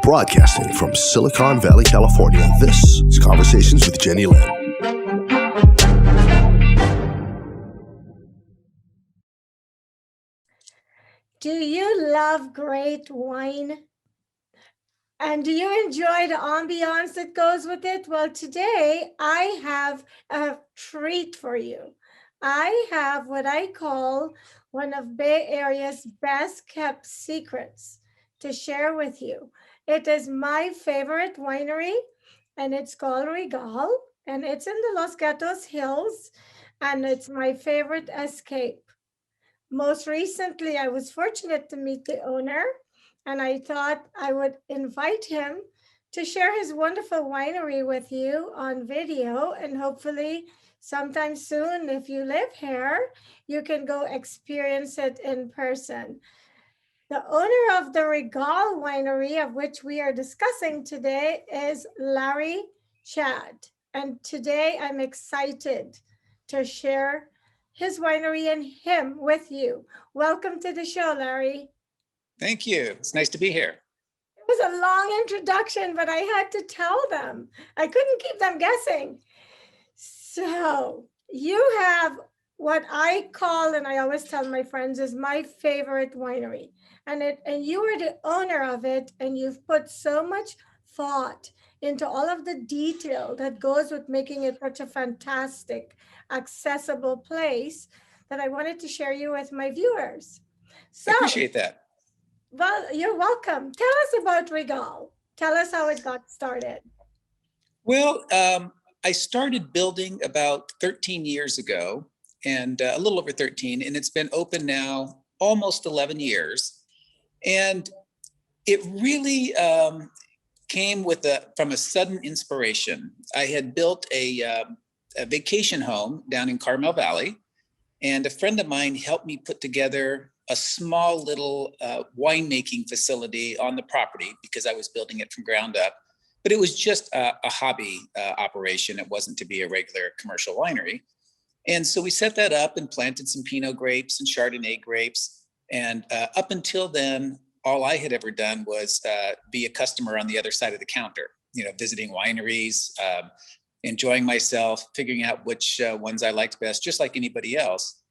Broadcasting from Silicon Valley, California, this is Conversations with Jennylyn. Do you love great wine? And do you enjoy the ambiance that goes with it? Well, today I have a treat for you. I have what I call one of Bay Area's best kept secrets to share with you. It is my favorite winery, and it's called Regale, and it's in the Los Gatos Hills, and it's my favorite escape. Most recently, I was fortunate to meet the owner, and I thought I would invite him to share his wonderful winery with you on video. And hopefully, sometime soon, if you live here, you can go experience it in person. The owner of the Regale Winery, of which we are discussing today, is Larry Schaadt. And today I'm excited to share his winery and him with you. Welcome to the show, Larry. Thank you. It's nice to be here. It was a long introduction, but I had to tell them. I couldn't keep them guessing. So you have what I call, and I always tell my friends, is my favorite winery. And you are the owner of it, and you've put so much thought into all of the detail that goes with making it such a fantastic, accessible place that I wanted to share you with my viewers. I appreciate that. Well, you're welcome. Tell us about Regale. Tell us how it got started. Well, I started building about 13 years ago, and a little over 13, and it's been open now almost 11 years. And it really came from a sudden inspiration. I had built a vacation home down in Carmel Valley, and a friend of mine helped me put together a small little winemaking facility on the property because I was building it from ground up. But it was just a hobby operation. It wasn't to be a regular commercial winery. And so we set that up and planted some Pinot grapes and Chardonnay grapes. And up until then, all I had ever done was be a customer on the other side of the counter, visiting wineries, enjoying myself, figuring out which ones I liked best, just like anybody else.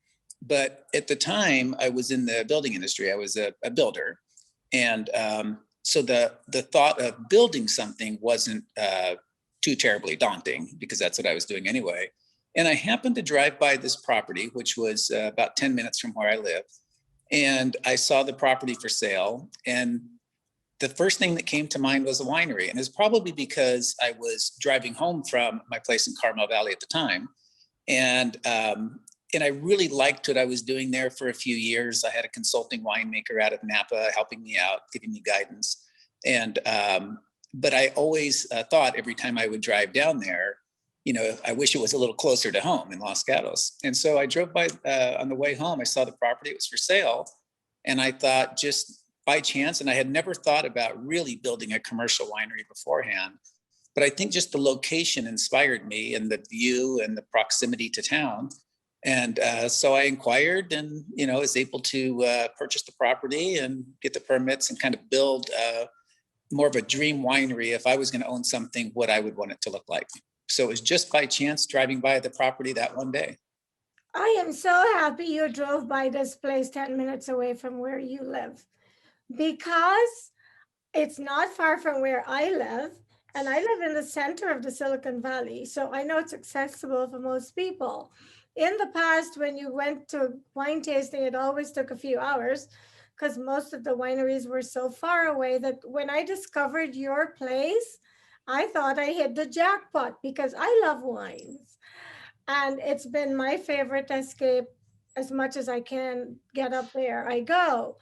But at the time, I was in the building industry. I was a builder. And so the thought of building something wasn't too terribly daunting because that's what I was doing anyway. And I happened to drive by this property, which was about 10 minutes from where I live. And I saw the property for sale. And the first thing that came to mind was a winery. And it's probably because I was driving home from my place in Carmel Valley at the time. And I really liked what I was doing there for a few years. I had a consulting winemaker out of Napa helping me out, giving me guidance. And but I always thought every time I would drive down there, I wish it was a little closer to home in Los Gatos. And so I drove by on the way home. I saw the property, it was for sale. And I thought just by chance, and I had never thought about really building a commercial winery beforehand, but I think just the location inspired me and the view and the proximity to town. And so I inquired and, was able to purchase the property and get the permits and kind of build more of a dream winery. If I was going to own something, what I would want it to look like. So it was just by chance driving by the property that one day. I am so happy you drove by this place 10 minutes away from where you live, because it's not far from where I live, and I live in the center of the Silicon Valley. So I know it's accessible for most people. In the past, when you went to wine tasting, it always took a few hours because most of the wineries were so far away that when I discovered your place, I thought I hit the jackpot because I love wines. And it's been my favorite escape. As much as I can get up there, I go.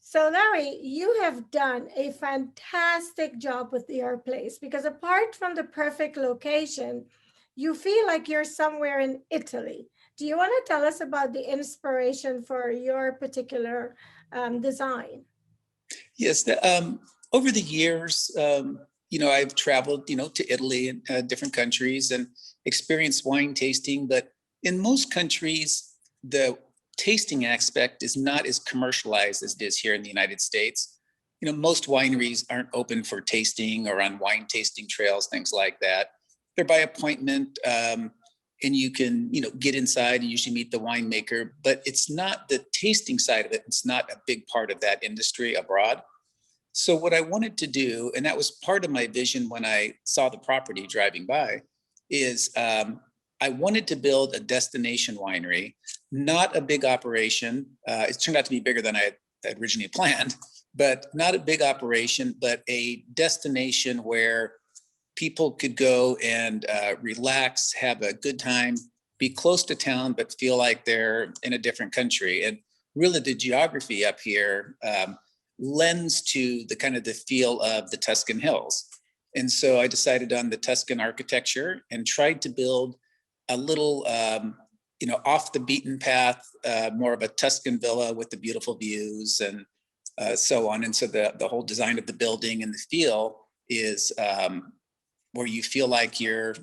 So Larry, you have done a fantastic job with your place because apart from the perfect location, you feel like you're somewhere in Italy. Do you want to tell us about the inspiration for your particular design? Yes. Over the years, I've traveled, to Italy and different countries and experienced wine tasting. But in most countries, the tasting aspect is not as commercialized as it is here in the United States. most wineries aren't open for tasting or on wine tasting trails, things like that. They're by appointment, and you can, get inside and usually meet the winemaker, but it's not the tasting side of it. It's not a big part of that industry abroad. So what I wanted to do, and that was part of my vision when I saw the property driving by, is I wanted to build a destination winery, not a big operation. It turned out to be bigger than I had originally planned, but not a big operation, but a destination where people could go and relax, have a good time, be close to town, but feel like they're in a different country. And really the geography up here lends to the kind of the feel of the Tuscan hills. And so I decided on the Tuscan architecture and tried to build a little, off the beaten path, more of a Tuscan villa with the beautiful views and so on. And so the whole design of the building and the feel is where you feel like you're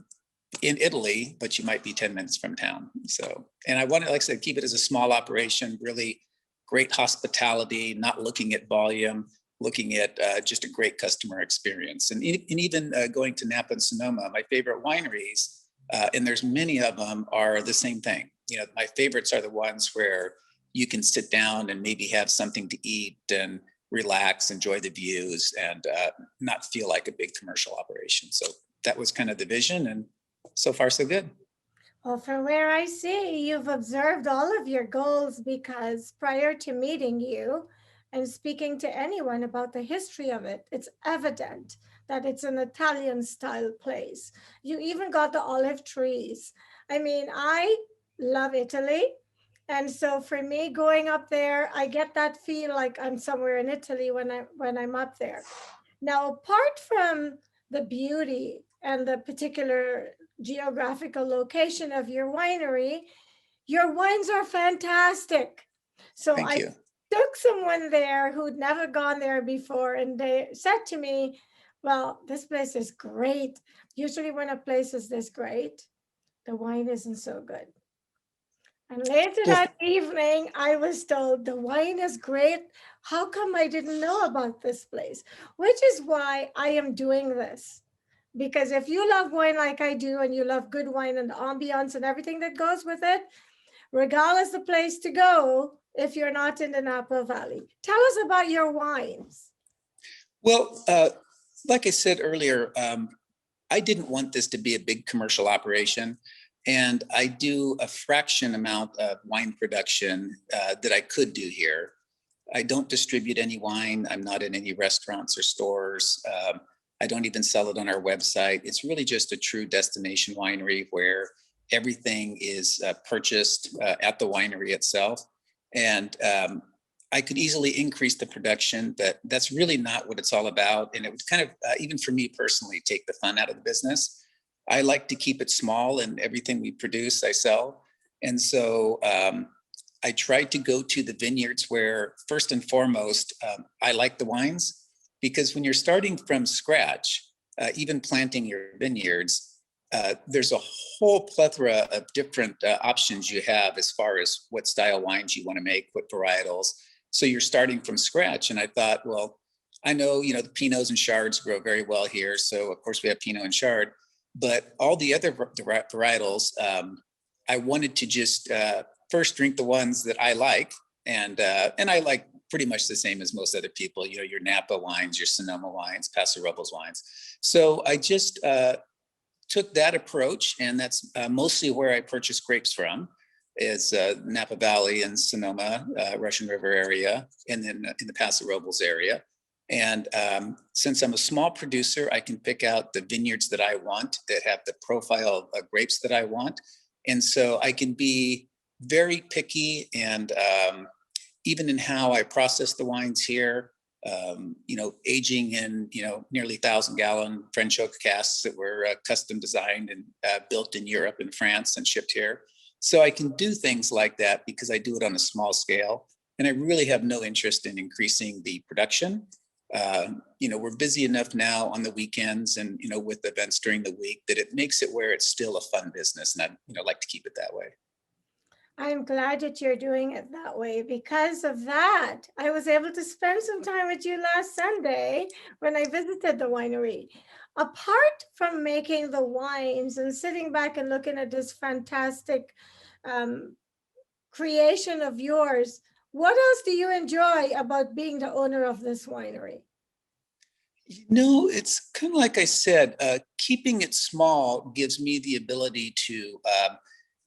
in Italy, but you might be 10 minutes from town. So, and I wanted, like I said, keep it as a small operation, really great hospitality, not looking at volume, looking at just a great customer experience. And even going to Napa and Sonoma, my favorite wineries, and there's many of them, are the same thing. My favorites are the ones where you can sit down and maybe have something to eat and relax, enjoy the views, and not feel like a big commercial operation. So that was kind of the vision, and so far so good. Well, from where I see, you've observed all of your goals, because prior to meeting you and speaking to anyone about the history of it, it's evident that it's an Italian style place. You even got the olive trees. I mean, I love Italy. And so for me, going up there, I get that feel like I'm somewhere in Italy when I'm up there. Now, apart from the beauty and the particular geographical location of your winery, your wines are fantastic. So Thank I you. took someone there who'd never gone there before, and they said to me, well, this place is great. Usually when a place is this great, the wine isn't so good. And later Well, that evening, I was told the wine is great. How come I didn't know about this place? Which is why I am doing this. Because if you love wine like I do, and you love good wine and the ambiance and everything that goes with it, Regale is the place to go if you're not in the Napa Valley. Tell us about your wines. well, like I said earlier, I didn't want this to be a big commercial operation. And I do a fraction amount of wine production that I could do here. I don't distribute any wine. I'm not in any restaurants or stores. I don't even sell it on our website. It's really just a true destination winery where everything is purchased at the winery itself. And I could easily increase the production, but that's really not what it's all about. And it would kind of, even for me personally, take the fun out of the business. I like to keep it small, and everything we produce, I sell. And so I tried to go to the vineyards where, first and foremost, I like the wines, because when you're starting from scratch, even planting your vineyards, there's a whole plethora of different options you have as far as what style wines you want to make, what varietals. So you're starting from scratch. And I thought, well, I know, the Pinots and Chards grow very well here. So of course we have Pinot and Chard, but all the other varietals, I wanted to just first drink the ones that I like. And I like pretty much the same as most other people, your Napa wines, your Sonoma wines, Paso Robles wines. So I just took that approach, and that's mostly where I purchase grapes from, is Napa Valley and Sonoma, Russian River area, and then in the Paso Robles area. And since I'm a small producer, I can pick out the vineyards that I want, that have the profile of grapes that I want. And so I can be very picky, and even in how I process the wines here, aging in, nearly 1,000-gallon French oak casks that were custom designed and built in Europe and France and shipped here. So I can do things like that because I do it on a small scale. And I really have no interest in increasing the production. We're busy enough now on the weekends and, with events during the week, that it makes it where it's still a fun business. And I, like to keep it that way. I'm glad that you're doing it that way. Because of that, I was able to spend some time with you last Sunday when I visited the winery. Apart from making the wines and sitting back and looking at this fantastic um, creation of yours, what else do you enjoy about being the owner of this winery? No, it's kind of like I said, keeping it small gives me the ability to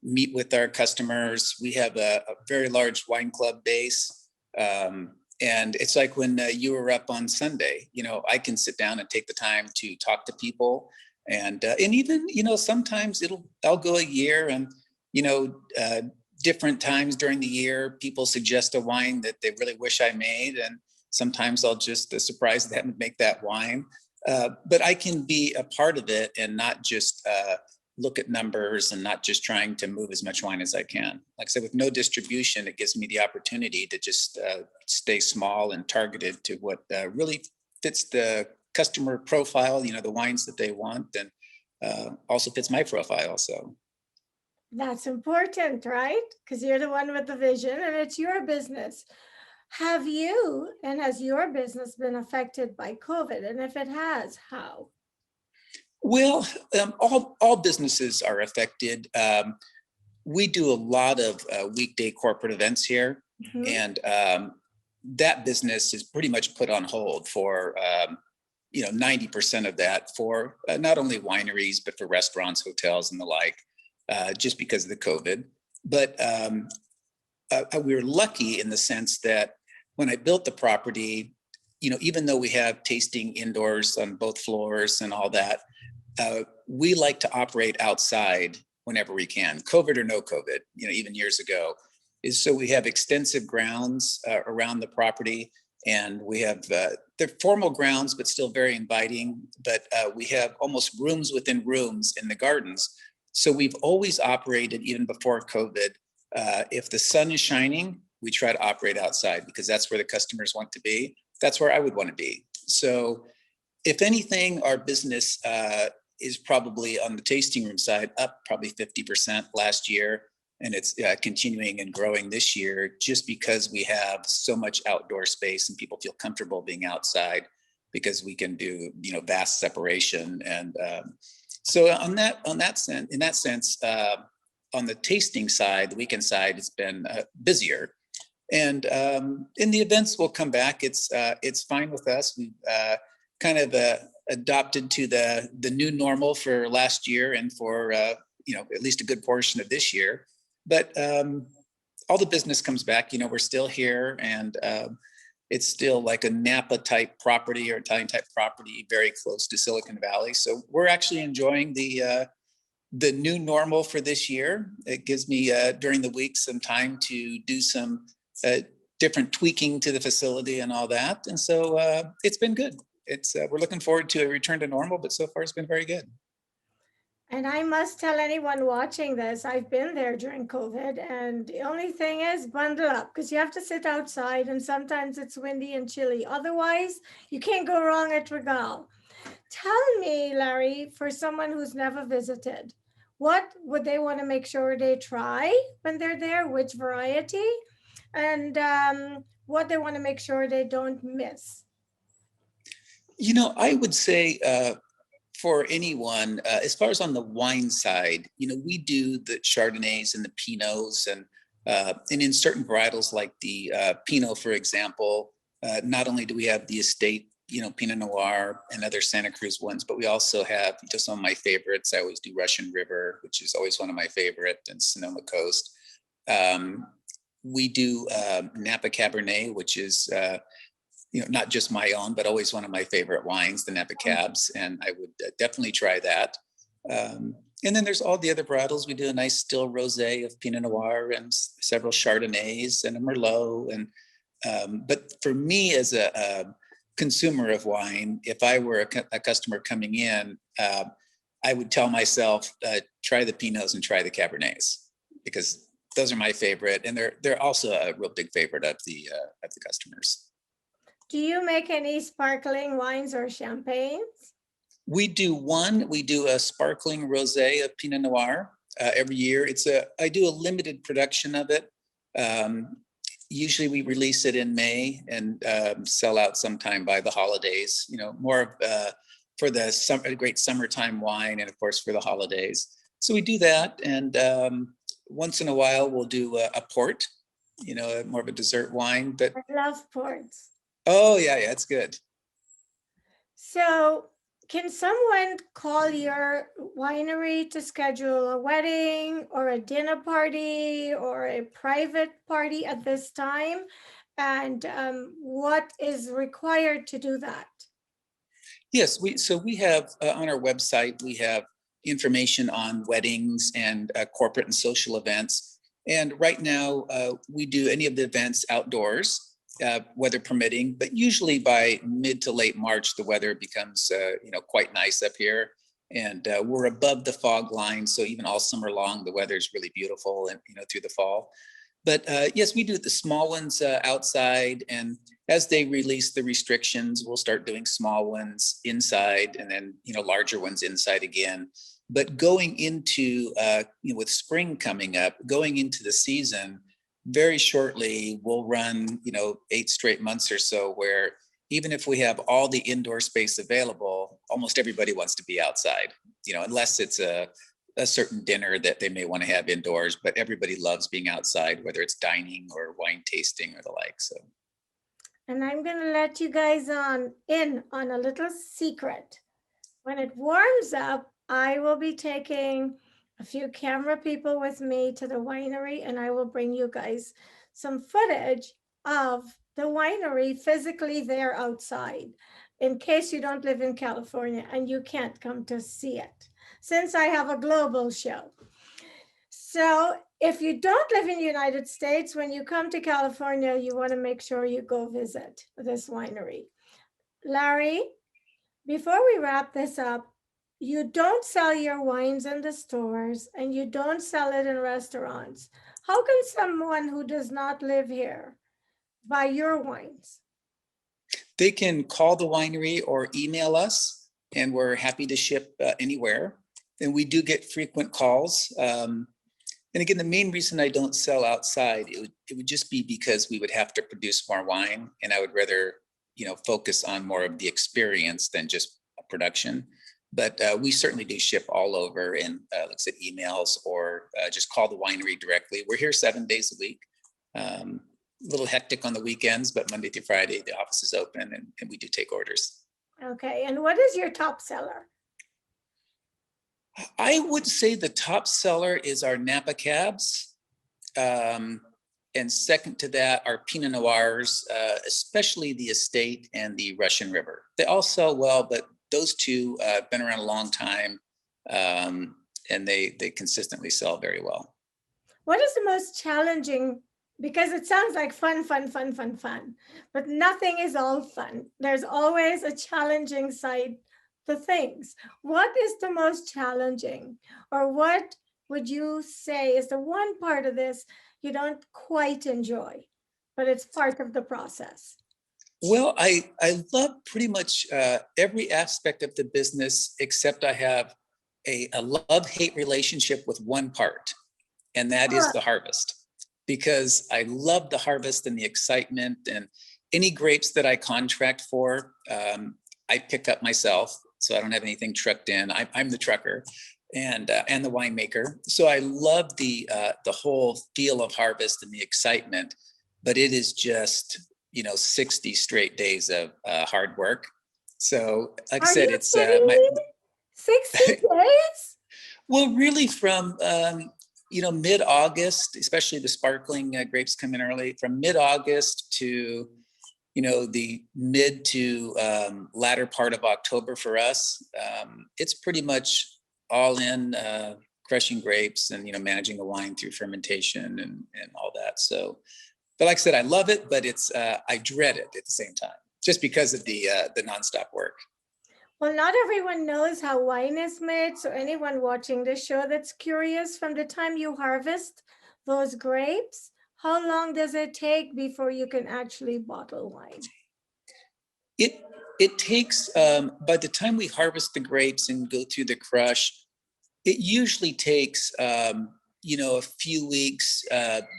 meet with our customers. We have a very large wine club base. And it's like when you were up on Sunday, I can sit down and take the time to talk to people. And even, sometimes I'll go a year and, different times during the year, people suggest a wine that they really wish I made. And sometimes I'll just surprise them and make that wine. But I can be a part of it and not just look at numbers and not just trying to move as much wine as I can. Like I said, with no distribution, it gives me the opportunity to just stay small and targeted to what really fits the customer profile, the wines that they want, and also fits my profile. So That's important, right? Because you're the one with the vision and it's your business. Have you and has your business been affected by COVID? And if it has, how? well, all businesses are affected. We do a lot of weekday corporate events here, Mhm. and that business is pretty much put on hold for 90% of that for not only wineries but for restaurants, hotels, and the like, just because of the COVID. But we were lucky in the sense that when I built the property, even though we have tasting indoors on both floors and all that, we like to operate outside whenever we can, COVID or no COVID, even years ago. Is so we have extensive grounds around the property, and we have they're formal grounds, but still very inviting. But we have almost rooms within rooms in the gardens. So we've always operated, even before COVID. If the sun is shining, we try to operate outside because that's where the customers want to be. That's where I would want to be. So if anything, our business is probably on the tasting room side up probably 50% last year. And it's continuing and growing this year just because we have so much outdoor space and people feel comfortable being outside because we can do, vast separation. And so in that sense, on the tasting side, the weekend side, it's been busier. And in the events will come back. It's fine with us. We've kind of adopted to the new normal for last year and for at least a good portion of this year. But all the business comes back. We're still here, and it's still like a Napa type property or Italian type property, very close to Silicon Valley. So we're actually enjoying the new normal for this year. It gives me during the week some time to do some different tweaking to the facility and all that. And so it's been good. We're looking forward to a return to normal, but so far it's been very good. And I must tell anyone watching this, I've been there during COVID, and the only thing is bundle up because you have to sit outside and sometimes it's windy and chilly. Otherwise, you can't go wrong at Regale. Tell me, Larry, for someone who's never visited, what would they want to make sure they try when they're there, which variety, and what they want to make sure they don't miss? I would say for anyone, as far as on the wine side, we do the Chardonnays and the Pinots, and in certain varietals like the Pinot, for example, not only do we have the estate, Pinot Noir and other Santa Cruz ones, but we also have just some of my favorites. I always do Russian River, which is always one of my favorite, and Sonoma Coast. We do Napa Cabernet, which is not just my own, but always one of my favorite wines, the Napa Cabs, and I would definitely try that. And then there's all the other varietals. We do a nice still rosé of Pinot Noir and several Chardonnays and a Merlot. And but for me as a consumer of wine, if I were a customer coming in, I would tell myself, try the Pinots and try the Cabernets, because those are my favorite, and they're also a real big favorite of the customers. Do you make any sparkling wines or champagnes? We do a sparkling rosé of Pinot Noir. every year. I do a limited production of it. Usually we release it in May and sell out sometime by the holidays, more of for the summer, great summertime wine, and of course for the holidays. So we do that. And once in a while we'll do a port, more of a dessert wine. But I love ports. oh yeah, it's good. So can someone call your winery to schedule a wedding or a dinner party or a private party at this time? And what is required to do that? Yes, we have on our website, we have information on weddings and corporate and social events. And right now we do any of the events outdoors, weather permitting, but usually by mid to late March, the weather becomes, quite nice up here. And we're above the fog line. So even all summer long, the weather is really beautiful and, through the fall. But yes, we do the small ones outside. And as they release the restrictions, we'll start doing small ones inside and then, larger ones inside again. But going into, with spring coming up, going into the season, very shortly, we'll run, 8 straight months or so where even if we have all the indoor space available, almost everybody wants to be outside, unless it's a certain dinner that they may want to have indoors, but everybody loves being outside, whether it's dining or wine tasting or the like. So. And I'm going to let you guys in on a little secret. When it warms up, I will be taking a few camera people with me to the winery, and I will bring you guys some footage of the winery physically there outside, in case you don't live in California and you can't come to see it, since I have a global show. So if you don't live in the United States, when you come to California, you want to make sure you go visit this winery. Larry, before we wrap this up, you don't sell your wines in the stores and you don't sell it in restaurants. How can someone who does not live here buy your wines? They can call the winery or email us, and we're happy to ship anywhere. And we do get frequent calls. And again, the main reason I don't sell outside, it would just be because we would have to produce more wine, and I would rather, focus on more of the experience than just production. But we certainly do ship all over, and like I said, emails or just call the winery directly. We're here 7 days a week. A little hectic on the weekends, but Monday through Friday, the office is open and we do take orders. Okay, and what is your top seller? I would say the top seller is our Napa Cabs. And second to that are Pinot Noirs, especially the Estate and the Russian River. They all sell well, but those two have been around a long time, and they consistently sell very well. What is the most challenging? Because it sounds like fun, but nothing is all fun. There's always a challenging side to things. What is the most challenging, or what would you say is the one part of this you don't quite enjoy, but it's part of the process? Well, I love pretty much every aspect of the business, except I have a love-hate relationship with one part, and that is the harvest. Because I love the harvest and the excitement, and any grapes that I contract for, I pick up myself. So I don't have anything trucked in. I'm the trucker and the winemaker. So I love the whole feel of harvest and the excitement, but it is just, 60 straight days of hard work. So like I said, it's 60 days? Well, really from, mid-August, especially the sparkling grapes come in early, from mid-August to, the mid to latter part of October for us. It's pretty much all in crushing grapes and, managing the wine through fermentation and all that. So, but like I said, I love it, but it's, I dread it at the same time, just because of the nonstop work. Well, not everyone knows how wine is made. So anyone watching this show that's curious, from the time you harvest those grapes, how long does it take before you can actually bottle wine? It takes, by the time we harvest the grapes and go through the crush, It usually takes, a few weeks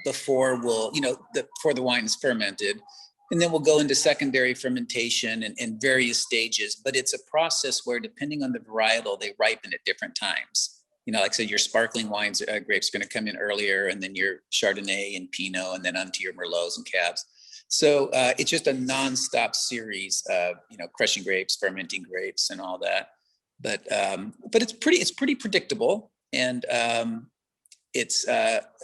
before before the wine is fermented. And then we'll go into secondary fermentation in various stages. But it's a process where, depending on the varietal, they ripen at different times. Like I said, your sparkling wines, grapes are going to come in earlier, and then your Chardonnay and Pinot, and then onto your Merlots and Cabs. So it's just a nonstop series of, crushing grapes, fermenting grapes, and all that. But it's pretty predictable, and it's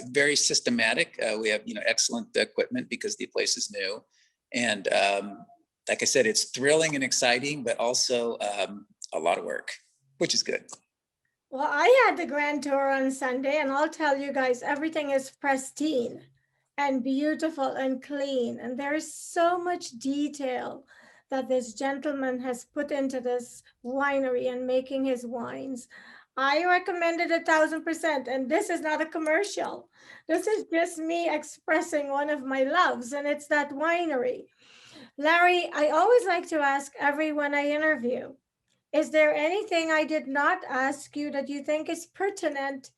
very systematic. We have excellent equipment because the place is new, and like I said, it's thrilling and exciting, but also a lot of work, which is good. Well, I had the grand tour on Sunday, and I'll tell you guys, everything is pristine and beautiful and clean, and there is so much detail that this gentleman has put into this winery and making his wines. I recommend it 1,000%, and this is not a commercial. This is just me expressing one of my loves, and it's that winery. Larry, I always like to ask everyone I interview, is there anything I did not ask you that you think is pertinent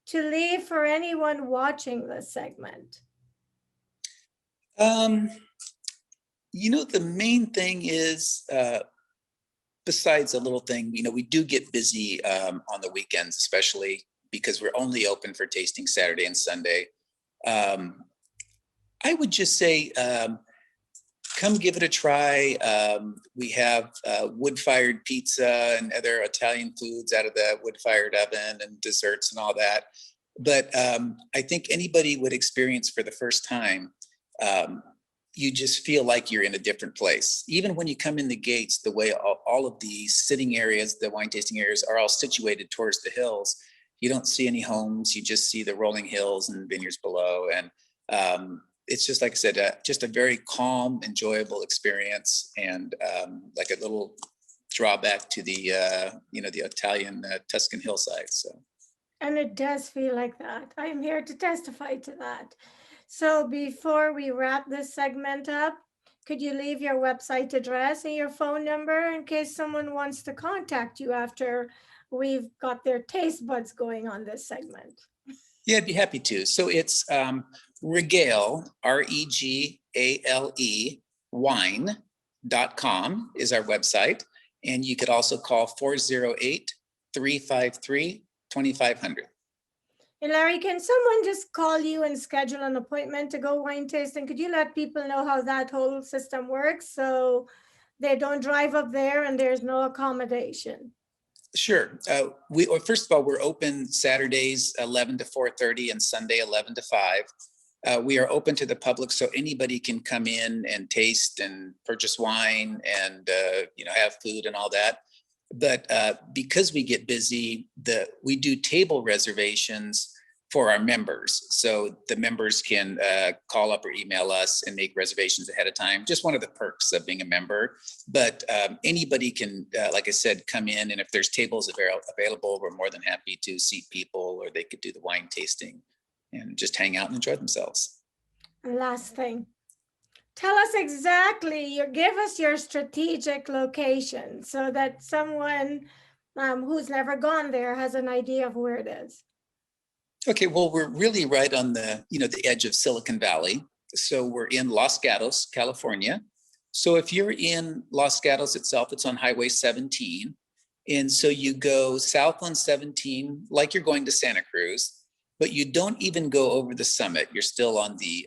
to leave for anyone watching this segment? The main thing is, besides a little thing, we do get busy on the weekends, especially because we're only open for tasting Saturday and Sunday. I would just say, come give it a try. We have wood-fired pizza and other Italian foods out of the wood-fired oven, and desserts and all that. But I think anybody would experience for the first time, you just feel like you're in a different place. Even when you come in the gates, the way all of the sitting areas, the wine tasting areas, are all situated towards the hills, you don't see any homes. You just see the rolling hills and vineyards below. And it's just, like I said, just a very calm, enjoyable experience, and like a little drawback to the, the Italian Tuscan hillside. So. And it does feel like that. I am here to testify to that. So before we wrap this segment up, could you leave your website address and your phone number in case someone wants to contact you after we've got their taste buds going on this segment? Yeah, I'd be happy to. So it's Regale, Regale, wine.com is our website. And you could also call 408-353-2500. And Larry, can someone just call you and schedule an appointment to go wine tasting? Could you let people know how that whole system works so they don't drive up there and there's no accommodation? Sure. First of all, we're open Saturdays 11 to 4:30 and Sunday 11 to 5. We are open to the public, so anybody can come in and taste and purchase wine and have food and all that. But because we get busy, we do table reservations for our members. So the members can call up or email us and make reservations ahead of time. Just one of the perks of being a member. But anybody can, like I said, come in, and if there's tables available, we're more than happy to seat people, or they could do the wine tasting and just hang out and enjoy themselves. Last thing. Tell us exactly, give us your strategic location so that someone who's never gone there has an idea of where it is. Okay, well, we're really right on the edge of Silicon Valley. So we're in Los Gatos, California. So if you're in Los Gatos itself, it's on Highway 17. And so you go south on 17, like you're going to Santa Cruz, but you don't even go over the summit. You're still on the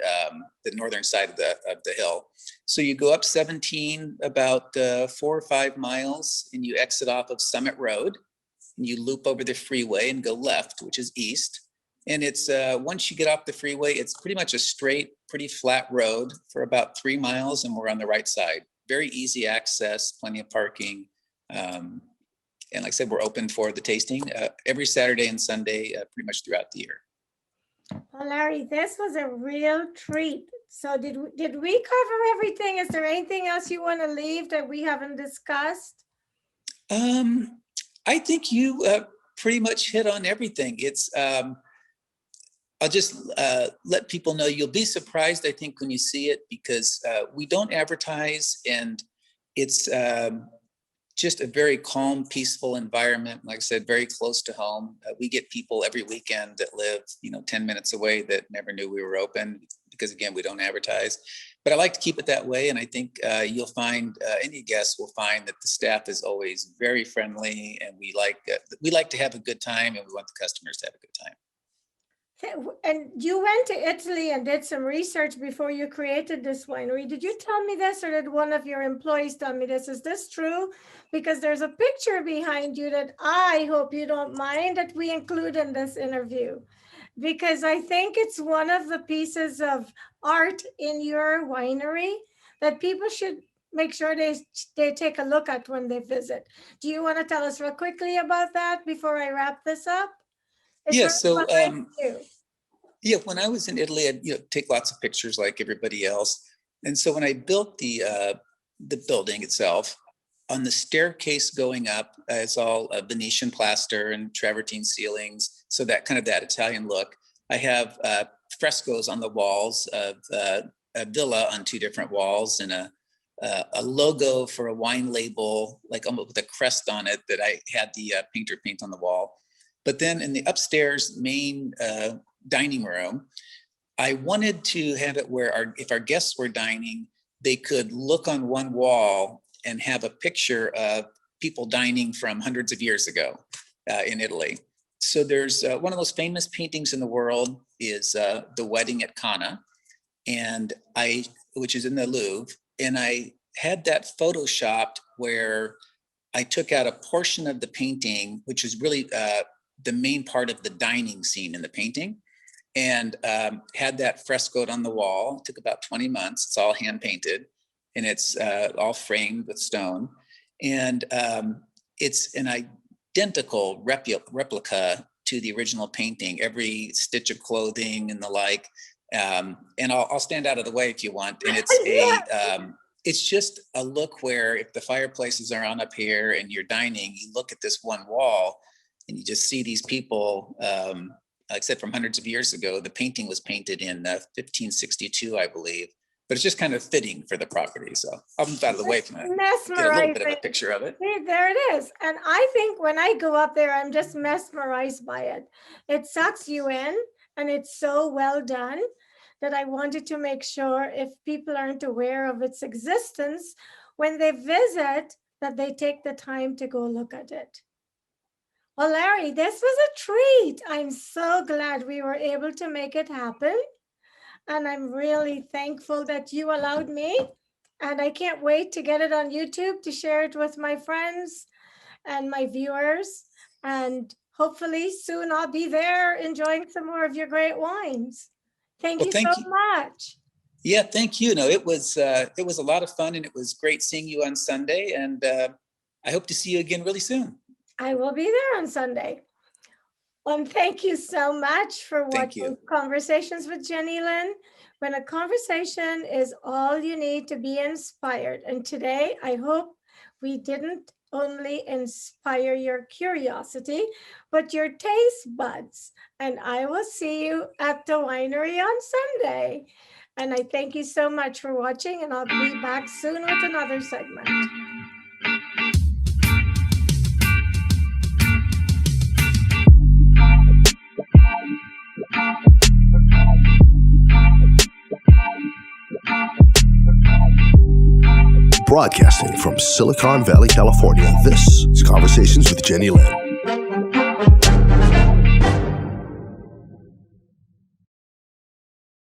northern side of the hill. So you go up 17 about 4 or 5 miles, and you exit off of Summit Road, and you loop over the freeway and go left, which is east. And it's once you get off the freeway, it's pretty much a straight, pretty flat road for about 3 miles, and we're on the right side. Very easy access, plenty of parking. And like I said, we're open for the tasting every Saturday and Sunday, pretty much throughout the year. Well, Larry, this was a real treat. So did we cover everything? Is there anything else you want to leave that we haven't discussed? I think you pretty much hit on everything. It's I'll just let people know, you'll be surprised, I think, when you see it, because we don't advertise, and it's just a very calm, peaceful environment. Like I said, very close to home. We get people every weekend that live, 10 minutes away that never knew we were open because, again, we don't advertise. But I like to keep it that way. And I think you'll find, any guests will find that the staff is always very friendly, and we like to have a good time, and we want the customers to have a good time. And you went to Italy and did some research before you created this winery. Did you tell me this, or did one of your employees tell me this? Is this true? Because there's a picture behind you that I hope you don't mind that we include in this interview, because I think it's one of the pieces of art in your winery that people should make sure they take a look at when they visit. Do you want to tell us real quickly about that before I wrap this up? When I was in Italy, I'd take lots of pictures like everybody else. And so when I built the building itself, on the staircase going up, it's all Venetian plaster and travertine ceilings, so that Italian look. I have frescoes on the walls of a villa on 2 different walls, and a logo for a wine label, like almost with a crest on it, that I had the painter paint on the wall. But then in the upstairs main dining room, I wanted to have it where if our guests were dining, they could look on one wall and have a picture of people dining from hundreds of years ago in Italy. So there's one of those famous paintings in the world is The Wedding at Khanna, which is in the Louvre. And I had that photoshopped where I took out a portion of the painting, which is really the main part of the dining scene in the painting, and had that frescoed on the wall. It took about 20 months. It's all hand painted, and it's all framed with stone. And it's an identical replica to the original painting, every stitch of clothing and the like. And I'll stand out of the way if you want. And it's just a look where if the fireplaces are on up here and you're dining, you look at this one wall and you just see these people, like I said, from hundreds of years ago. The painting was painted in 1562, I believe, but it's just kind of fitting for the property. So I'll move out of the way from it. Get a little bit of a picture of it. See, there it is. And I think when I go up there, I'm just mesmerized by it. It sucks you in, and it's so well done that I wanted to make sure if people aren't aware of its existence, when they visit, that they take the time to go look at it. Well, Larry, this was a treat. I'm so glad we were able to make it happen. And I'm really thankful that you allowed me. And I can't wait to get it on YouTube to share it with my friends and my viewers. And hopefully soon I'll be there enjoying some more of your great wines. Thank you so much. Yeah, thank you. No, it was a lot of fun, and it was great seeing you on Sunday. And I hope to see you again really soon. I will be there on Sunday. And thank you so much for watching Conversations with Jennylyn. When a conversation is all you need to be inspired. And today, I hope we didn't only inspire your curiosity, but your taste buds. And I will see you at the winery on Sunday. And I thank you so much for watching, and I'll be back soon with another segment. Broadcasting from Silicon Valley, California, this is Conversations with Jennylyn.